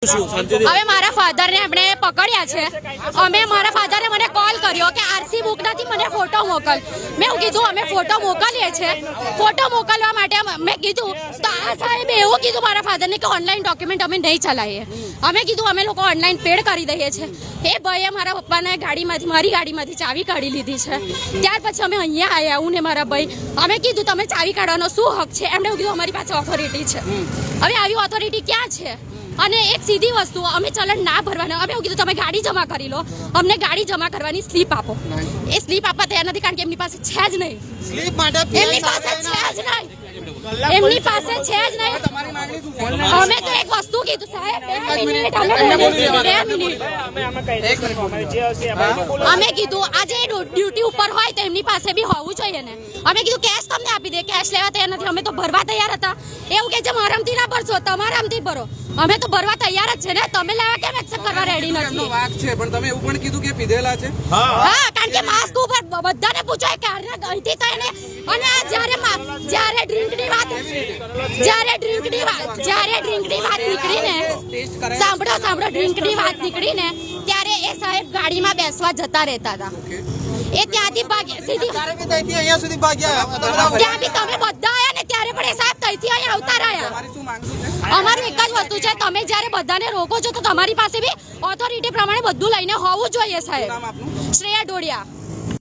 હવે મારા ફાધરને આપણે પકડ્યા છે. અમે મારા ફાધરે મને કોલ કર્યો કે આરસી બુક નથી, મને ફોટો મોકલ. મેં કીધું અમે ફોટો મોકલીએ છીએ. ફોટો મોકલવા માટે મેં કીધું તો આ સાહેબે એવું કીધું મારા ફાધરને કે ઓનલાઈન ડોક્યુમેન્ટ અમે નહીં ચલાવીએ. અમે કીધું અમે લોકો ઓનલાઈન પેડ કરી દઈએ છીએ. એ ભાઈએ મારા પપ્પાને મારી ગાડીમાંથી ચાવી કાઢી લીધી છે. ત્યાર પછી અમે અહીંયા આવ્યા, હું ને મારા ભાઈ. અમે કીધું તમે ચાવી કાઢવાનો શું હક છે? એમણે કીધું અમારી પાસે ઓથોરિટી છે. હવે આવી ઓથોરિટી ક્યાં છે? અને એક સીધી વસ્તુ, અમે ચલણ ના ભરવાના. અમે એવું કીધું તમે ગાડી જમા કરી લો, અમને ગાડી જમા કરવાની સ્લીપ આપો. એ સ્લીપ આપવા તૈયાર નથી, કારણ કે એમની પાસે છે જ નહીં. સ્લીપ માટે એમની પાસે છે જ નહીં. એમની પાસે છે જ નહીં. અમે તો એક વસ્તુ કીધું સાહેબ, 2 મિનિટ અમે કીધું આજે ડ્યુટી ઉપર હોય તો એમની પાસે બી હોવું જોઈએ ને. અમે કીધું કેશ તમને આપી દે, કેશ લેવા તૈયાર નથી. અમે તો ભરવા તૈયાર હતા. એવું કે છે મારામથી ના ભરશો, તમારામથી ભરો. અમે તો ભરવા તૈયાર જ છે ને, તમે લેવા કેમ એક્સેપ્ટ કરવા રેડી નથી? વાક છે, પણ તમે એવું પણ કીધું કે પીધેલા છે. હા, કારણ કે માસ્ક ઉપર બધાને પૂછાય કે અહીંથી તો એને. અને જ્યારે ડ્રિંકની વાત નીકળીને, સાંભળો ડ્રિંકની વાત નીકળીને, ત્યારે એ સાહેબ ગાડીમાં બેસવા જતા રહેતા હતા. એ ત્યાંથી અહીંયા સુધી ભાગ્યા. ત્યાંથી તમે બધા આયા ને ત્યારે પણ એ સાહેબ ત્યાંથી અહીંયા આવતા રહ્યા. અમારું એક જ વસ્તુ છે, તમે જ્યારે બધાને રોકો છો તો તમારી પાસે બી ઓથોરિટી પ્રમાણે બધું લઈને હોવું જોઈએ સાહેબ. શ્રેયા ડોડિયા.